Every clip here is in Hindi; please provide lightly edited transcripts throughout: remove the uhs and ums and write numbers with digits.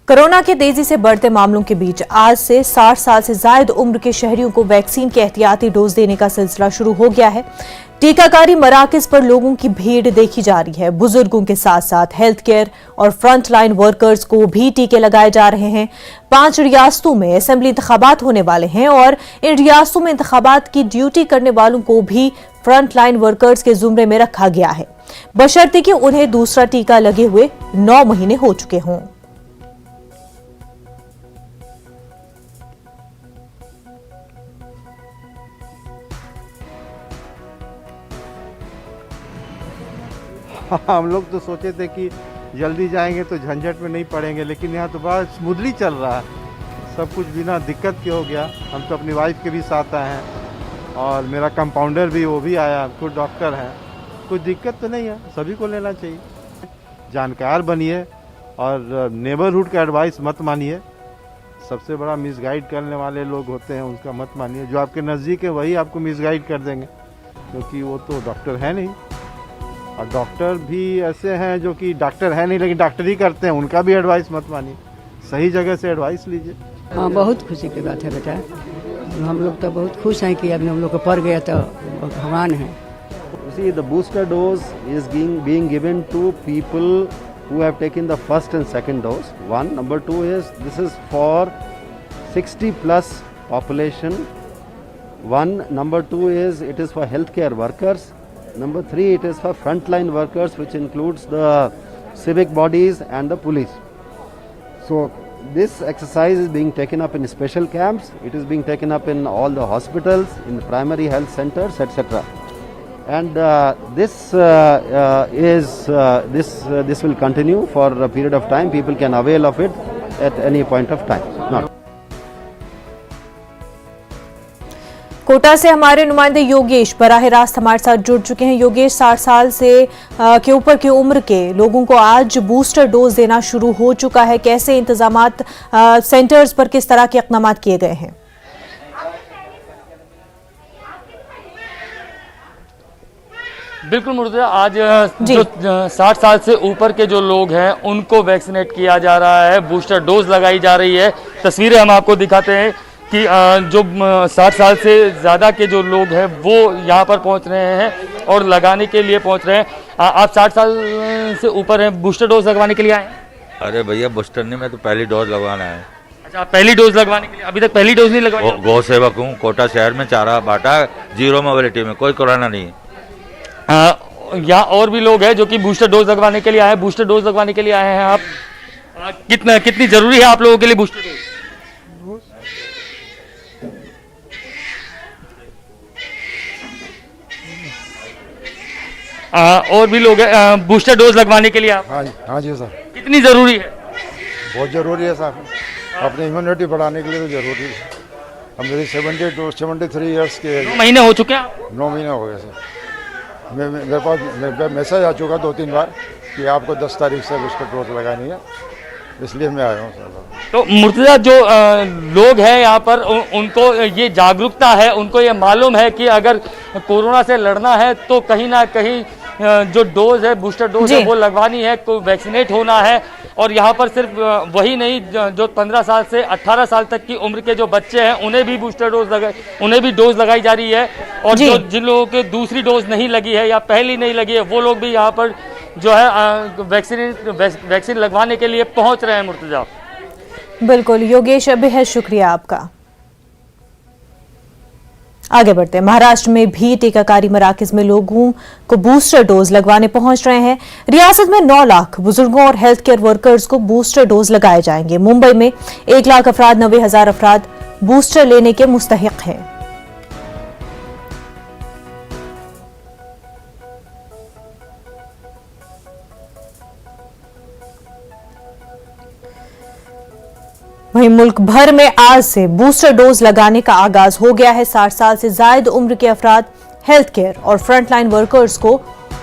कोरोना के तेजी से बढ़ते मामलों के बीच आज से 60 साल से जायद उम्र के शहरियों को वैक्सीन के एहतियाती डोज देने का सिलसिला शुरू हो गया है। टीकाकारी मराकज पर लोगों की भीड़ देखी जा रही है। बुजुर्गों के साथ साथ हेल्थ केयर और फ्रंट लाइन वर्कर्स को भी टीके लगाए जा रहे हैं। 5 रियासतों में असेंबली इंतखाबात होने वाले हैं और इन रियासतों में इंतखाबात की ड्यूटी करने वालों को भी फ्रंट लाइन वर्कर्स के जुमरे में रखा गया है, बशर्ते कि उन्हें दूसरा टीका लगे हुए 9 महीने हो चुके हों। हम लोग तो सोचे थे कि जल्दी जाएंगे तो झंझट में नहीं पड़ेंगे, लेकिन यहाँ तो बड़ा स्मूथली चल रहा है, सब कुछ बिना दिक्कत के हो गया। हम तो अपनी वाइफ के भी साथ आए हैं और मेरा कंपाउंडर भी, वो भी आया, खुद डॉक्टर हैं। कुछ दिक्कत तो नहीं है, सभी को लेना चाहिए। जानकार बनिए और नेबरहुड का एडवाइस मत मानिए। सबसे बड़ा मिसगाइड करने वाले लोग होते हैं, उनका मत मानिए। जो आपके नज़दीक है वही आपको मिसगाइड कर देंगे, क्योंकि वो तो डॉक्टर है नहीं। और डॉक्टर भी ऐसे हैं जो कि डॉक्टर है नहीं लेकिन डॉक्टरी करते हैं, उनका भी एडवाइस मत मानिए। सही जगह से एडवाइस लीजिए। हाँ, बहुत खुशी की बात है बेटा। हम लोग तो बहुत खुश हैं कि अब हम लोग को पड़ गया तो भगवान है। See, the booster dose is being given to people who have taken the first and second dose. One. Number two is this is for 60 plus population. One. Number two is it is for healthcare workers. Number three, it is for frontline workers, which includes the civic bodies and the police. So this exercise is being taken up in special camps. It is being taken up in all the hospitals, in the primary health centers, etc. And this will continue for a period of time. People can avail of it at any point of time. Not. Kota से हमारे नुमाइंदे योगेश बराह रास्त हमारे साथ जुड़ चुके हैं। योगेश, 60 साल से के ऊपर की उम्र के लोगों को आज बूस्टर डोज देना शुरू हो चुका है। कैसे इंतजामात सेंटर्स पर किस तरह के इक़दामात किए गए हैं? बिल्कुल मुर्तजा, आज जो 60 साल से ऊपर के जो लोग हैं उनको वैक्सीनेट किया जा रहा है, बूस्टर डोज लगाई जा रही है। तस्वीरें हम आपको दिखाते हैं कि जो 60 साल से ज़्यादा के जो लोग हैं वो यहाँ पर पहुँच रहे हैं और लगाने के लिए पहुँच रहे हैं। आप 60 साल से ऊपर हैं, बूस्टर डोज लगवाने के लिए आए हैं? अरे भैया, बूस्टर नहीं, मैं तो पहली डोज लगवाना है। अच्छा, पहली डोज लगवाने के लिए? अभी तक पहली डोज नहीं लगवाई? गौ सेवक हूँ, कोटा शहर में चारा बांटा, 0 मोबिलिटी में, कोई कोरोना नहीं है। यहाँ और भी लोग हैं जो कि बूस्टर डोज लगवाने के लिए आए हैं। बूस्टर डोज लगवाने के लिए आए हैं आप? कितनी ज़रूरी है आप लोगों के लिए बूस्टर डोज? और भी लोग हैं बूस्टर डोज लगवाने के लिए आप? हाँ जी सर। कितनी ज़रूरी है? बहुत ज़रूरी है साहब, अपनी इम्यूनिटी बढ़ाने के लिए तो ज़रूरी है। हम मेरी 73 ईयर्स के। 9 महीने हो चुके हैं? 9 महीने हो गए सर। मेरे पास मैसेज आ चुका 2-3 बार कि आपको 10 तारीख से बूस्टर डोज लगानी है, इसलिए मैं आया हूँ सर। तो मुर्तजा, जो लोग हैं यहाँ पर उनको ये जागरूकता है, उनको ये मालूम है कि अगर कोरोना से लड़ना है तो कहीं ना कहीं जो डोज है, बूस्टर डोज है, वो लगवानी है, वैक्सीनेट होना है। और यहाँ पर सिर्फ वही नहीं, जो 15 साल से 18 साल तक की उम्र के जो बच्चे हैं उन्हें भी बूस्टर डोज उन्हें भी डोज लगाई जा रही है। और जिन लोगों के दूसरी डोज नहीं लगी है या पहली नहीं लगी है वो लोग भी यहाँ पर जो है वैक्सीन लगवाने के लिए पहुँच रहे हैं। मुर्तजा, बिल्कुल योगेश, बेहद शुक्रिया आपका। आगे बढ़ते हैं। महाराष्ट्र में भी टीकाकारी मराकज में लोगों को बूस्टर डोज लगवाने पहुंच रहे हैं। रियासत में 9 लाख बुजुर्गों और हेल्थ केयर वर्कर्स को बूस्टर डोज लगाए जाएंगे। मुंबई में 1 लाख अफराद, 90,000 अफराद बूस्टर लेने के मुस्तहिक हैं। वहीं मुल्क भर में आज से बूस्टर डोज लगाने का आगाज हो गया है। 60 साल से जायद उम्र के अफराद, हेल्थ केयर और फ्रंटलाइन वर्कर्स को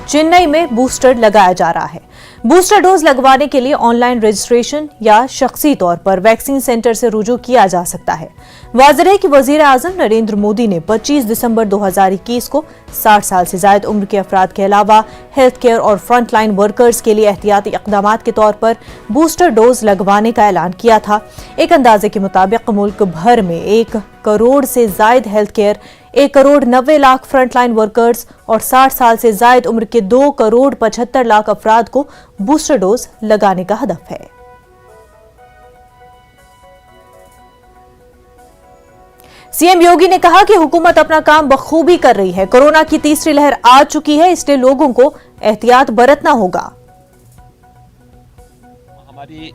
चेन्नई में बूस्टर लगाया जा रहा है। बूस्टर डोज लगवाने के लिए ऑनलाइन रजिस्ट्रेशन या शख्सी तौर पर वैक्सीन सेंटर से रुजू किया जा सकता है। वाज़ेह है कि वजीर आजम नरेंद्र मोदी ने 25 दिसंबर 2021 को 60 साल से ज्यादा उम्र के अफराद के अलावा हेल्थ केयर और फ्रंट लाइन वर्कर्स के लिए एहतियाती इक़दाम के तौर पर बूस्टर डोज लगवाने का ऐलान किया था। एक अंदाजे के मुताबिक मुल्क भर में 1 करोड़ से ज्यादा health care, 1 crore 90 lakh front line workers और 60 साल से ज्यादा उम्र के 2 करोड़ 75 लाख अफराद को बूस्टर डोज लगाने का हदफ है। सीएम योगी ने कहा कि हुकूमत अपना काम बखूबी कर रही है। कोरोना की तीसरी लहर आ चुकी है, इसलिए लोगों को एहतियात बरतना होगा। हमारी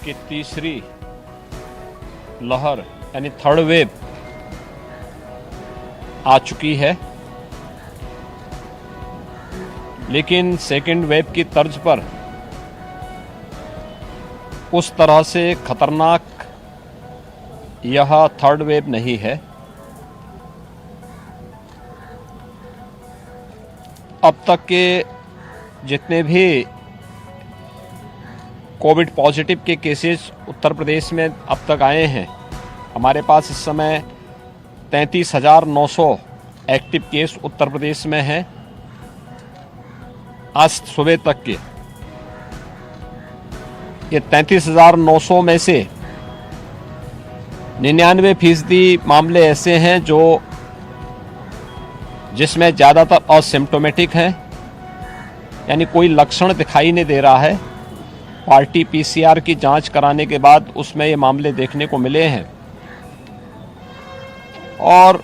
की तीसरी लहर यानी थर्ड वेव आ चुकी है, लेकिन सेकेंड वेव की तर्ज पर उस तरह से खतरनाक यह थर्ड वेव नहीं है। अब तक के जितने भी कोविड पॉजिटिव के केसेस उत्तर प्रदेश में अब तक आए हैं, हमारे पास इस समय 33,900 एक्टिव केस उत्तर प्रदेश में हैं। आज सुबह तक के ये 33,900 में से 99% मामले ऐसे हैं जिसमें ज़्यादातर असिम्प्टोमेटिक हैं, यानी कोई लक्षण दिखाई नहीं दे रहा है। पार्टी पीसीआर की जांच कराने के बाद उसमें ये मामले देखने को मिले हैं और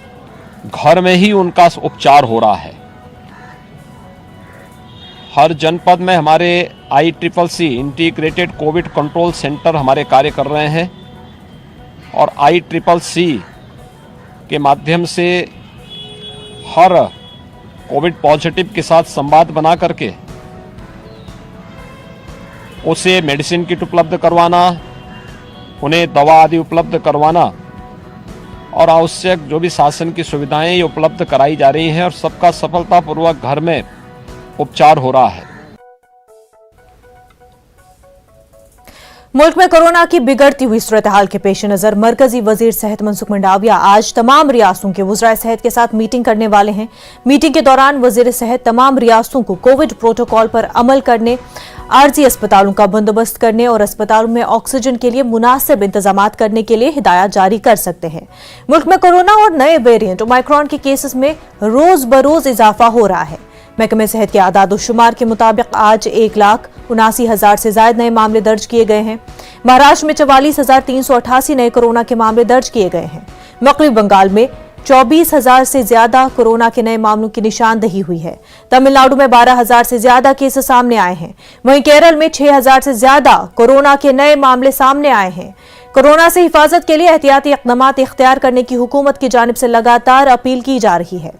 घर में ही उनका उपचार हो रहा है। हर जनपद में हमारे ICCC integrated Covid control centre हमारे कार्य कर रहे हैं और ICCC के माध्यम से हर कोविड पॉजिटिव के साथ संवाद बना करके उसे मेडिसिन किट उपलब्ध करवाना, उन्हें दवा आदि उपलब्ध करवाना और आवश्यक जो भी शासन की सुविधाएं ये उपलब्ध कराई जा रही हैं और सबका सफलतापूर्वक घर में उपचार हो रहा है। मुल्क में कोरोना की बिगड़ती हुई सूरत हाल के पेश नजर मरकजी वजीर सेहत मनसुख मंडाविया आज तमाम रियासतों के वज़राए सेहत के साथ मीटिंग करने वाले हैं। मीटिंग के दौरान वजीर सेहत तमाम रियासतों को कोविड प्रोटोकॉल पर अमल करने, आरजी अस्पतालों का बंदोबस्त करने और अस्पतालों में ऑक्सीजन के लिए मुनासिब इंतजाम करने के लिए हिदायत जारी कर सकते हैं। मुल्क में कोरोना और नए वेरिएंट ओमाइक्रॉन के केसेस में रोज बरोज इजाफा हो रहा है। महकमे सेहत के आदाद-ओ-शुमार के मुताबिक आज 1,79,000 से ज्यादा नए मामले दर्ज किए गए हैं। महाराष्ट्र में 44,388 नए कोरोना के मामले दर्ज किए गए हैं। मगरिबी बंगाल में 24,000 से ज्यादा कोरोना के नए मामलों की निशानदही हुई है। तमिलनाडु में 12,000 से ज्यादा केसेस सामने आए हैं। वहीं केरल में 6,000 से ज्यादा कोरोना के नए मामले सामने आए हैं। कोरोना से हिफाजत के लिए एहतियाती इक़दाम इख्तियार करने की हुकूमत की जानिब से लगातार अपील की जा रही है।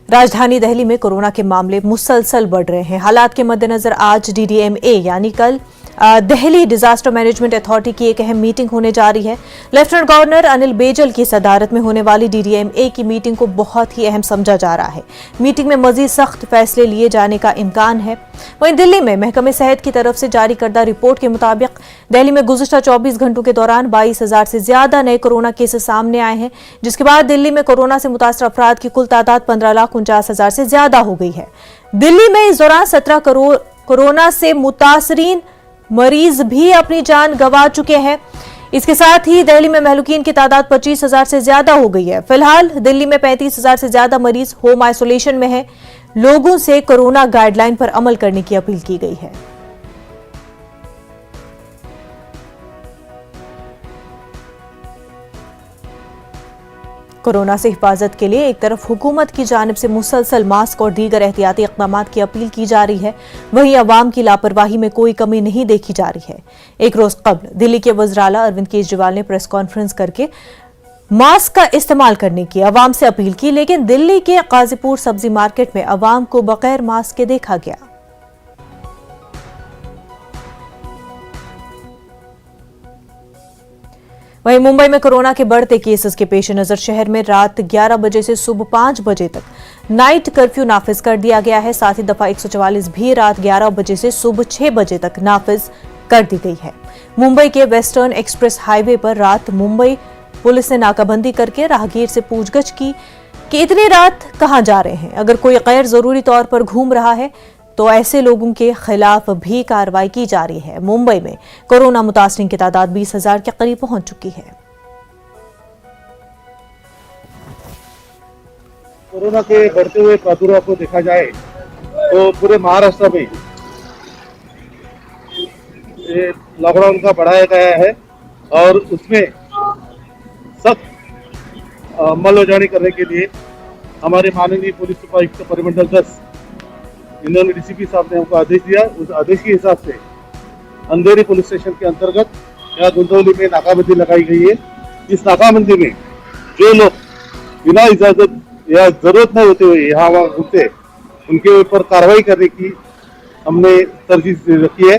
राजधानी दिल्ली में कोरोना के मामले मुसलसल बढ़ रहे हैं। हालात के मद्देनजर आज DDMA यानी कल दिल्ली डिजास्टर मैनेजमेंट अथॉरिटी की एक अहम मीटिंग होने जा रही है। लेफ्टिनेंट गवर्नर अनिल बैजल की सदारत में होने वाली DDMA की मीटिंग को बहुत ही अहम समझा जा रहा है। मीटिंग में मजीद सख्त फैसले लिए जाने का इम्कान है। वहीं दिल्ली में महकमे सेहत की तरफ से जारी करदा रिपोर्ट के मुताबिक दिल्ली में गुज़िश्ता 24 घंटों के दौरान 22,000 से ज्यादा नए कोरोना केसेस सामने आए हैं, जिसके बाद दिल्ली में कोरोना से मुतासर अफराद की कुल तादाद 15,49,000 से ज्यादा हो गई है। दिल्ली में इस दौरान 17 करोड़ कोरोना से मुतासरीन मरीज भी अपनी जान गंवा चुके हैं। इसके साथ ही दिल्ली में महलूकीन की तादाद 25,000 से ज्यादा हो गई है। फिलहाल दिल्ली में 35,000 से ज्यादा मरीज होम आइसोलेशन में हैं। लोगों से कोरोना गाइडलाइन पर अमल करने की अपील की गई है। कोरोना से हिफाजत के लिए एक तरफ हुकूमत की जानिब से मुसलसल मास्क और दीगर एहतियाती इक़दाम की अपील की जा रही है, वहीं अवाम की लापरवाही में कोई कमी नहीं देखी जा रही है। एक रोज कबल दिल्ली के वज़ीर आला अरविंद केजरीवाल ने प्रेस कॉन्फ्रेंस करके मास्क का इस्तेमाल करने की अवाम से अपील की, लेकिन दिल्ली के गाजीपुर सब्जी मार्केट में अवाम को बगैर मास्क के देखा गया। वहीं मुंबई में कोरोना के बढ़ते केसेस के पेश नजर शहर में रात 11 बजे से सुबह 5 बजे तक नाइट कर्फ्यू नाफिज कर दिया गया है। साथ ही दफा 144 भी रात 11 बजे से सुबह 6 बजे तक नाफिज कर दी गई है। मुंबई के वेस्टर्न एक्सप्रेस हाईवे पर रात मुंबई पुलिस ने नाकाबंदी करके राहगीर से पूछगछ की कि इतनी रात कहां जा रहे हैं। अगर कोई गैर जरूरी तौर पर घूम रहा है तो ऐसे लोगों के खिलाफ भी कार्रवाई की जा रही है। मुंबई में कोरोना मुतासरीन की तादाद 20,000 के करीब पहुंच चुकी है। कोरोना के बढ़ते हुए प्रादुर्भाव को देखा जाए तो पूरे महाराष्ट्र में ये लॉकडाउन का बढ़ाया गया है और उसमें सख्त अमलजारी करने के लिए हमारे माननीय पुलिस उपायुक्त परिमंडल 10 इन्होंने डीसीपी साहब ने हमको आदेश दिया। उस आदेश के हिसाब से अंधेरी पुलिस स्टेशन के अंतर्गत यहाँ गुंदौली में नाकाबंदी लगाई गई है। इस नाकाबंदी में जो लोग बिना इजाजत या जरूरत न होते हुए यहाँ वहाँ घूमते उनके ऊपर कार्रवाई करने की हमने तरजीह रखी है।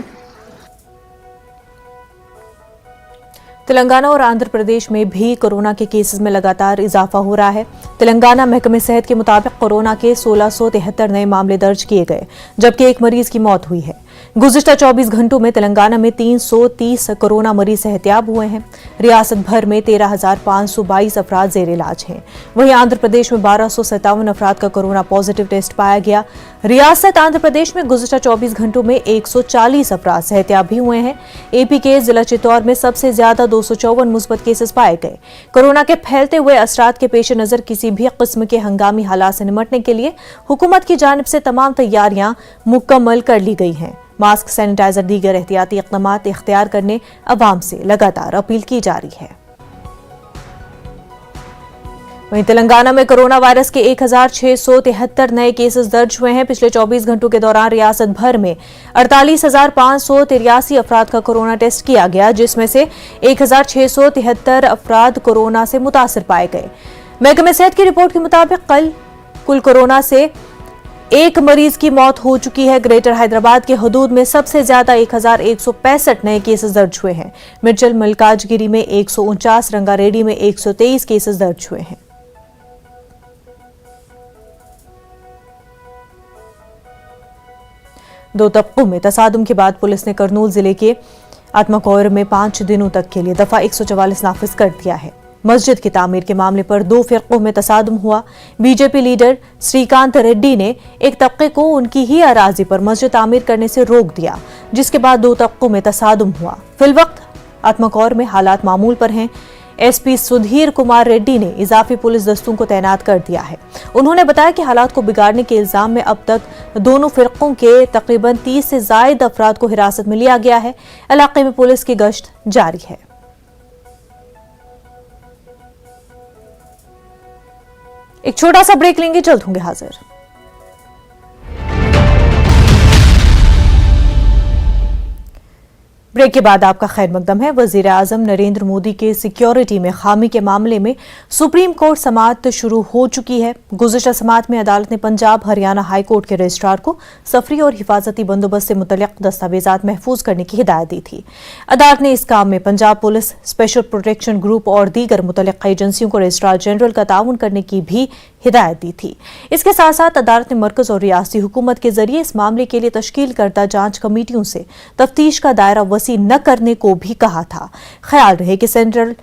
तेलंगाना और आंध्र प्रदेश में भी कोरोना के केसेस में लगातार इजाफा हो रहा है। तेलंगाना महकमे सेहत के मुताबिक कोरोना के 1673 नए मामले दर्ज किए गए, जबकि एक मरीज की मौत हुई है। गुज़िश्ता 24 घंटों में तेलंगाना में 330 कोरोना मरीज सेहतियाब हुए हैं। रियासत भर में 13,522 अफराद जेर इलाज हैं। वहीं आंध्र प्रदेश में 1257 अफराद का कोरोना पॉजिटिव टेस्ट पाया गया। रियासत आंध्र प्रदेश में गुज़िश्ता 24 घंटों में 140 अफराद सेहतियाब भी हुए हैं। एपी के जिला चित्तौड़ में सबसे ज्यादा 254 मुस्बत केसेस पाए गए। कोरोना के फैलते हुए असरात के पेश नजर किसी भी किस्म के हंगामी हालात से निपटने के लिए हुकूमत की जानिब से तमाम तैयारियां मुकम्मल कर ली गई हैं। मास्क, सैनिटाइजर, दीगर एहतियाती इक़दामात इख्तियार करने अवाम से लगातार अपील की जा रही है। वहीं तेलंगाना में कोरोना वायरस के 1,673 नए केसेस दर्ज हुए हैं। पिछले 24 घंटों के दौरान रियासत भर में 48,583 अफराद का कोरोना टेस्ट किया गया, जिसमें से 1,673 अफराद कोरोना से मुतासिर पाए गए। महकमे सेहत की रिपोर्ट के मुताबिक कल कुल कोरोना से एक मरीज की मौत हो चुकी है। ग्रेटर हैदराबाद के हदूद में सबसे ज्यादा 1,165 नए केसेस दर्ज हुए हैं। मिर्चल मलकाजगिरी में 149, रंगारेड्डी में 123 केसेस दर्ज हुए हैं। दो तबकों में तसादुम के बाद पुलिस ने करनूल जिले के आत्माकौर में 5 दिनों तक के लिए दफा 144 नाफिज कर दिया है। मस्जिद की तामीर के मामले पर 2 फिरकों में तसादुम हुआ। बीजेपी लीडर श्रीकांत रेड्डी ने एक तबके को उनकी ही अराजी पर मस्जिद तामीर करने से रोक दिया, जिसके बाद 2 तबकों में तसादुम हुआ। फिलवक्त आत्माकौर में हालात मामूल पर हैं। एसपी सुधीर कुमार रेड्डी ने इजाफी पुलिस दस्तों को तैनात कर दिया है। उन्होंने बताया कि हालात को बिगाड़ने के इल्जाम में अब तक दोनों फिरकों के तकरीबन 30 से ज्यादा अफराद को हिरासत में लिया गया है। इलाके में पुलिस की गश्त जारी है। एक छोटा सा ब्रेक लेंगे, जल्द होंगे हाजिर। ब्रेक के बाद आपका खैर मकदम है। वजीर आजम नरेंद्र मोदी के सिक्योरिटी में खामी के मामले में सुप्रीम कोर्ट समाअत शुरू हो चुकी है। गुज़िश्ता समाअत में अदालत ने पंजाब हरियाणा हाई कोर्ट के रजिस्ट्रार को सफरी और हिफाजती बंदोबस्त से मुतल्लिक दस्तावेजात महफूज करने की हिदायत दी थी। अदालत ने इस काम में Punjab police, special protection group और दीगर मुतल्लिक एजेंसियों को रजिस्ट्रार जनरल का ताउन करने की भी हिदायत दी थी। इसके साथ साथ अदालत ने मरकज और रियासती हुकूमत के जरिए इस मामले के लिए तश्कील करदा जांच कमेटियों से तफ्तीश का दायरा वसी न करने को भी कहा था। ख्याल रहे कि सेंट्रल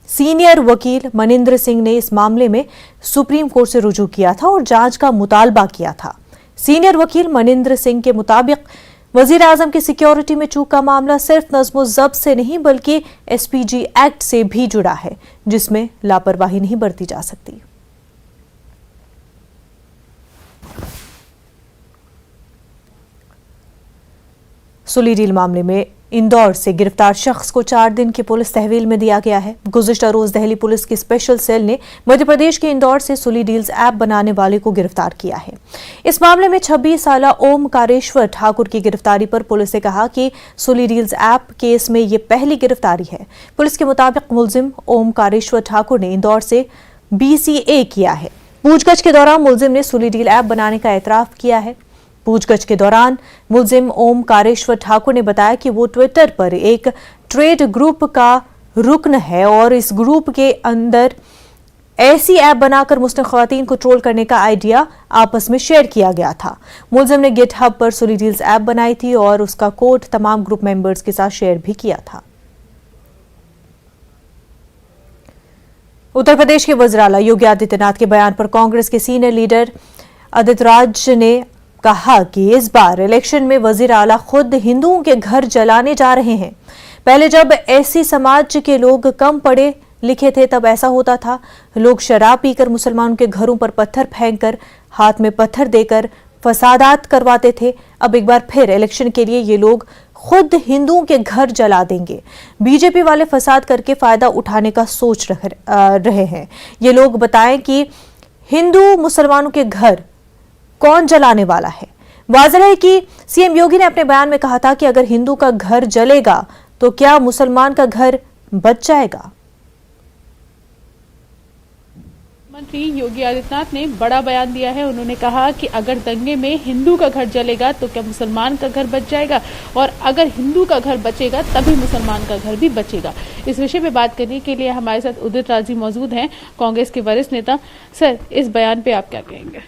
सीनियर वकील मनिंदर सिंह ने इस मामले में सुप्रीम कोर्ट से रुजू किया था और जांच का मुतालबा किया था। सीनियर वकील मनिंदर सिंह के मुताबिक वजीर आजम की सिक्योरिटी में चूक का मामला सिर्फ नज़्म ज़ब्त से नहीं बल्कि एसपीजी एक्ट से भी जुड़ा है, जिसमें लापरवाही नहीं बरती जा सकती। सुली डील मामले में इंदौर से गिरफ्तार शख्स को 4 दिन की पुलिस तहवील में दिया गया है। गुज़िश्ता रोज दिल्ली पुलिस की स्पेशल सेल ने मध्य प्रदेश के इंदौर से सुली डील्स ऐप बनाने वाले को गिरफ्तार किया है। इस मामले में 26 साला ओमकारेश्वर ठाकुर की गिरफ्तारी पर पुलिस ने कहा कि सुली डील्स ऐप केस में ये पहली गिरफ्तारी है। पुलिस के मुताबिक मुलजिम ओमकारेश्वर ठाकुर ने इंदौर से BCA किया है। पूछगछ के दौरान मुलजिम ने सुली डील ऐप बनाने का एतराफ किया है। पूछगछ के दौरान मुलजिम ओमकारेश्वर ठाकुर ने बताया कि वो ट्विटर पर एक ट्रेड ग्रुप का रुकन है और इस ग्रुप के अंदर ऐसी ऐप बनाकर मुस्लिम खवातीन को ट्रोल करने का आइडिया आपस में शेयर किया गया था। मुलजिम ने गिटहब पर सुली डील्स ऐप बनाई थी और उसका कोड तमाम ग्रुप मेंबर्स के साथ शेयर भी किया था। उत्तर प्रदेश के वज़ीर आला योगी आदित्यनाथ के बयान पर कांग्रेस के सीनियर लीडर आदित्य राज ने कहा कि इस बार इलेक्शन में वज़ीर आला खुद हिंदुओं के घर जलाने जा रहे हैं। पहले जब ऐसी समाज के लोग कम पढ़े लिखे थे तब ऐसा होता था, लोग शराब पीकर मुसलमानों के घरों पर पत्थर फेंककर, हाथ में पत्थर देकर फसादात करवाते थे। अब एक बार फिर इलेक्शन के लिए ये लोग खुद हिंदुओं के घर जला देंगे। बीजेपी वाले फसाद करके फायदा उठाने का सोच रहे हैं। ये लोग बताएं कि हिंदू मुसलमानों के घर कौन जलाने वाला है। वाज़ेह है कि सीएम योगी ने अपने बयान में कहा था कि अगर हिंदू का घर जलेगा तो क्या मुसलमान का घर बच जाएगा। मुख्यमंत्री योगी आदित्यनाथ ने बड़ा बयान दिया है। उन्होंने कहा कि अगर दंगे में हिंदू का घर जलेगा तो क्या मुसलमान का घर बच जाएगा, और अगर हिंदू का घर बचेगा तभी मुसलमान का घर भी बचेगा। इस विषय पे बात करने के लिए हमारे साथ उदित राज जी मौजूद हैं, कांग्रेस के वरिष्ठ नेता। सर, इस बयान पे आप क्या कहेंगे?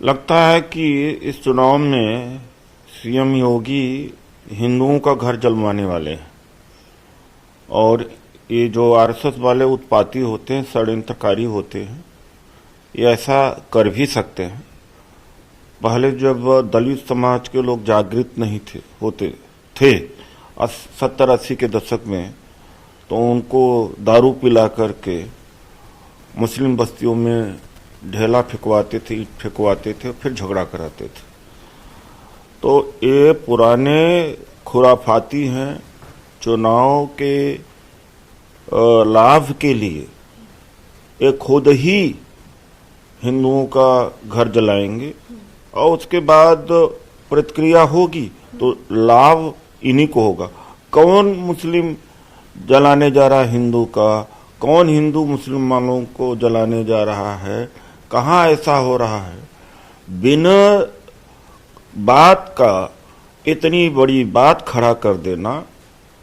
लगता है कि इस चुनाव में सीएम योगी हिंदुओं का घर जलवाने वाले हैं, और ये जो आरएसएस वाले उत्पाती होते हैं, षड्यंत्रकारी होते हैं, ये ऐसा कर भी सकते हैं। पहले जब दलित समाज के लोग जागृत नहीं होते थे 70-80 के दशक में, तो उनको दारू पिला करके मुस्लिम बस्तियों में ढेला फेंकवाते थे, ईंट फेंकवाते थे, फिर झगड़ा कराते थे। तो ये पुराने खुराफाती हैं। चुनाव के लाभ के लिए ये खुद ही हिंदुओं का घर जलाएंगे, और उसके बाद प्रतिक्रिया होगी तो लाभ इन्हीं को होगा। कौन मुस्लिम जलाने जा रहा है हिंदू का, कौन हिंदू मुसलमानों को जलाने जा रहा है, कहाँ ऐसा हो रहा है, बिना बात का इतनी बड़ी बात खड़ा कर देना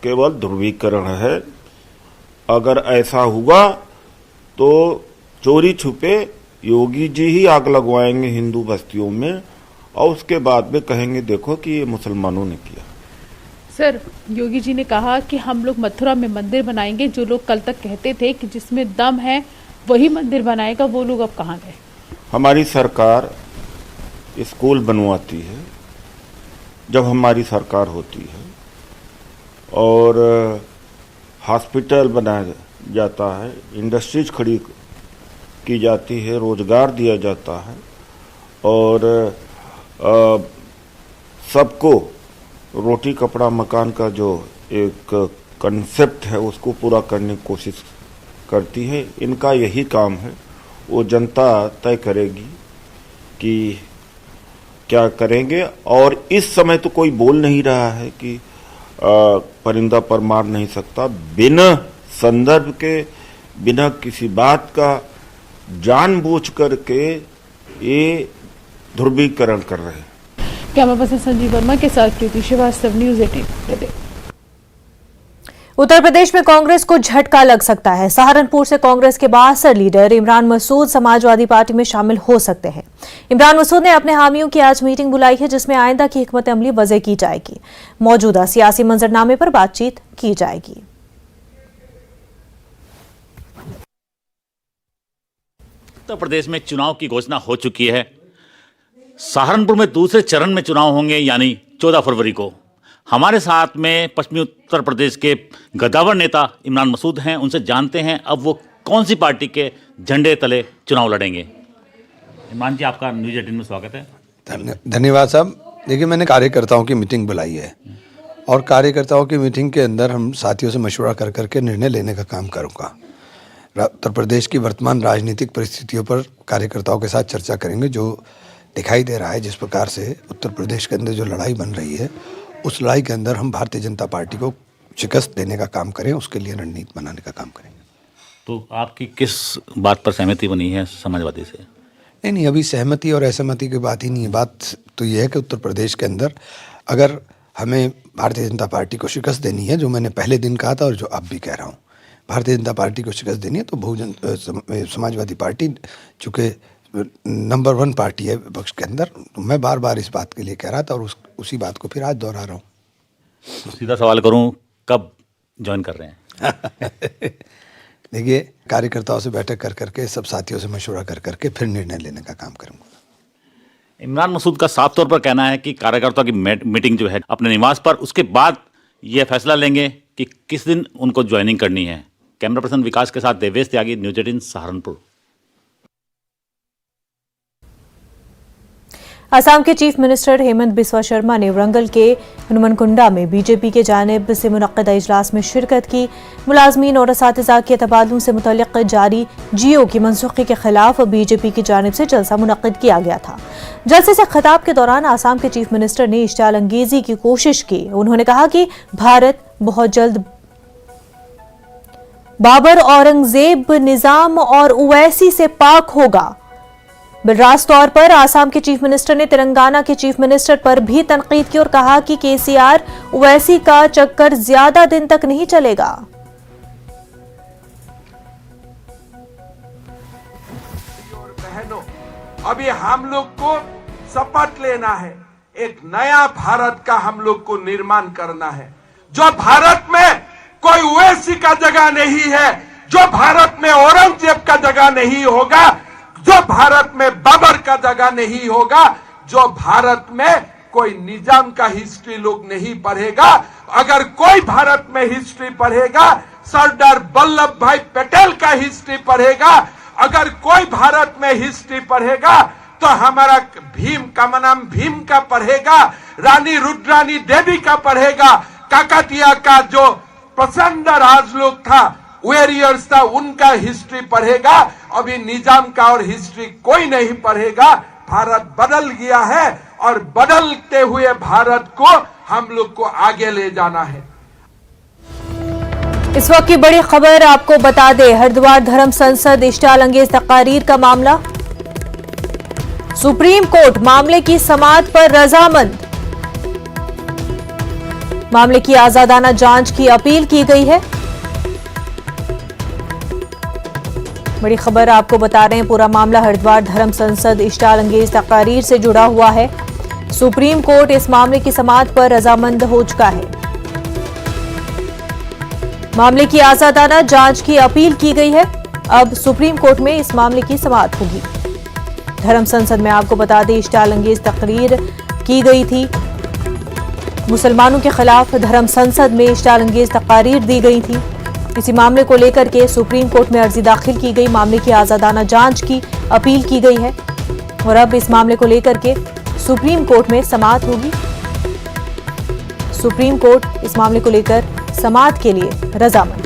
केवल ध्रुवीकरण है। अगर ऐसा हुआ तो चोरी छुपे योगी जी ही आग लगवाएंगे हिंदू बस्तियों में, और उसके बाद में कहेंगे देखो कि ये मुसलमानों ने किया। सर, योगी जी ने कहा कि हम लोग मथुरा में मंदिर बनाएंगे। जो लोग कल तक कहते थे कि जिसमें दम है वही मंदिर बनाएगा, वो लोग अब कहाँ गए? हमारी सरकार स्कूल बनवाती है जब हमारी सरकार होती है, और हॉस्पिटल बनाया जाता है, इंडस्ट्रीज खड़ी की जाती है, रोजगार दिया जाता है, और सबको रोटी कपड़ा मकान का जो एक कंसेप्ट है उसको पूरा करने की कोशिश करती है। इनका यही काम है। वो जनता तय करेगी कि क्या करेंगे, और इस समय तो कोई बोल नहीं रहा है कि परिंदा पर मार नहीं सकता। बिना संदर्भ के, बिना किसी बात का जानबूझ करके ये ध्रुवीकरण कर रहे हैं। कैमरा पर्सन संजीव वर्मा के साथ प्रीति श्रीवास्तव, न्यूज़ 18। उत्तर प्रदेश में कांग्रेस को झटका लग सकता है। सहारनपुर से कांग्रेस के 62 लीडर इमरान मसूद समाजवादी पार्टी में शामिल हो सकते हैं। इमरान मसूद ने अपने हामियों की आज मीटिंग बुलाई है, जिसमें आइंदा की हिकमत अमली वज़े की जाएगी। मौजूदा सियासी मंजरनामे पर बातचीत की जाएगी। उत्तर प्रदेश में चुनाव की घोषणा हो चुकी है। सहारनपुर में दूसरे चरण में चुनाव होंगे, यानी 14 फरवरी को। हमारे साथ में पश्चिमी उत्तर प्रदेश के गद्दावर नेता इमरान मसूद हैं। उनसे जानते हैं अब वो कौन सी पार्टी के झंडे तले चुनाव लड़ेंगे। इमरान जी, आपका न्यूज़ 18 में स्वागत है। धन्यवाद साहब। देखिए, मैंने कार्यकर्ताओं की मीटिंग बुलाई है, और कार्यकर्ताओं की मीटिंग के अंदर हम साथियों से मशवरा कर करके निर्णय लेने का काम करूँगा। उत्तर प्रदेश की वर्तमान राजनीतिक परिस्थितियों पर कार्यकर्ताओं के साथ चर्चा करेंगे। जो दिखाई दे रहा है जिस प्रकार से उत्तर प्रदेश के अंदर जो लड़ाई बन रही है, उस लड़ाई के अंदर हम भारतीय जनता पार्टी को शिकस्त देने का काम करें, उसके लिए रणनीति बनाने का काम करेंगे। तो आपकी किस बात पर सहमति बनी है समाजवादी से? नहीं, अभी सहमति और असहमति की बात ही नहीं है। बात तो यह है कि उत्तर प्रदेश के अंदर अगर हमें भारतीय जनता पार्टी को शिकस्त देनी है, जो मैंने पहले दिन कहा था और जो अब भी कह रहा हूँ। भारतीय जनता पार्टी को शिकस्त देनी है तो बहुजन समाजवादी पार्टी चूँकि नंबर 1 पार्टी है विपक्ष के अंदर, तो मैं बार बार इस बात के लिए कह रहा था और उसी बात को फिर आज दोहरा रहा हूँ। सीधा सवाल करूं, कब ज्वाइन कर रहे हैं? देखिए, कार्यकर्ताओं से बैठक कर करके, सब साथियों से मशवरा कर करके फिर निर्णय लेने का काम करूंगा। इमरान मसूद का साफ तौर पर कहना है कि कार्यकर्ताओं की मीटिंग जो है अपने निवास पर, उसके बाद ये फैसला लेंगे कि किस दिन उनको ज्वाइनिंग करनी है। कैमरा पर्सन विकास के साथ देवेश त्यागी, न्यूज 18 सहारनपुर। असम के चीफ मिनिस्टर हेमंत बिस्वा शर्मा ने वरंगल के हनुमनकुंडा में बीजेपी के जानिब से मुनक्किदा इजलास में शिरकत की। मुलाजमीन और असातिज़ा के तबादलों से मुतल्लिक़ जारी जीओ की मनसूखी के खिलाफ बीजेपी की जानिब से जलसा मुनक्किद किया गया था। जलसे से खिताब के दौरान आसाम के चीफ मिनिस्टर ने इश्तिआल अंगेजी की कोशिश की। उन्होंने कहा कि भारत बहुत जल्द बाबर, औरंगजेब, निजाम और उवैसी से पाक होगा। बिलराज तौर पर आसाम के चीफ मिनिस्टर ने तेलंगाना के चीफ मिनिस्टर पर भी तनकीद की और कहा कि केसीआर उवैसी का चक्कर ज्यादा दिन तक नहीं चलेगा। बहनों, अभी हम लोग को शपथ लेना है, एक नया भारत का हम लोग को निर्माण करना है, जो भारत में कोई उवैसी का जगह नहीं है, जो भारत में औरंगजेब का जगह नहीं होगा, जो भारत में बाबर का जगह नहीं होगा, जो भारत में कोई निजाम का हिस्ट्री लोग नहीं पढ़ेगा। अगर कोई भारत में हिस्ट्री पढ़ेगा, सरदार वल्लभ भाई पटेल का हिस्ट्री पढ़ेगा। अगर कोई भारत में हिस्ट्री पढ़ेगा तो हमारा भीम का नाम भीम का पढ़ेगा, रानी रुद्रानी देवी का पढ़ेगा, काकतिया का जो प्रचंड राज लोग था, वॉरियर्स था, उनका हिस्ट्री पढ़ेगा। अभी निजाम का और हिस्ट्री कोई नहीं पढ़ेगा। भारत बदल गया है और बदलते हुए भारत को हम लोग को आगे ले जाना है। इस वक्त की बड़ी खबर आपको बता दें, हरिद्वार धर्म संसद इश्तिआल अंगेज तकारीर का मामला, सुप्रीम कोर्ट मामले की समाअत पर रजामंद। मामले की आजादाना जांच की अपील की गई है। बड़ी खबर आपको बता रहे हैं, पूरा मामला हरिद्वार धर्म संसद इश्तिआल अंगेज तकारीर से जुड़ा हुआ है। सुप्रीम कोर्ट इस मामले की समाअत पर रजामंद हो चुका है। मामले की आजादाना जांच की अपील की गई है। अब सुप्रीम कोर्ट में इस मामले की समाअत होगी। धर्म संसद में आपको बता दें, इश्तिआल अंगेज तकरीर की गई थी। मुसलमानों के खिलाफ धर्म संसद में इश्तिआल अंगेज तकारीर दी गई थी। इसी मामले को लेकर के सुप्रीम कोर्ट में अर्जी दाखिल की गई। मामले की आजादाना जांच की अपील की गई है और अब इस मामले को लेकर के सुप्रीम कोर्ट में समाअत होगी। सुप्रीम कोर्ट इस मामले को लेकर समाअत के लिए रजामंद।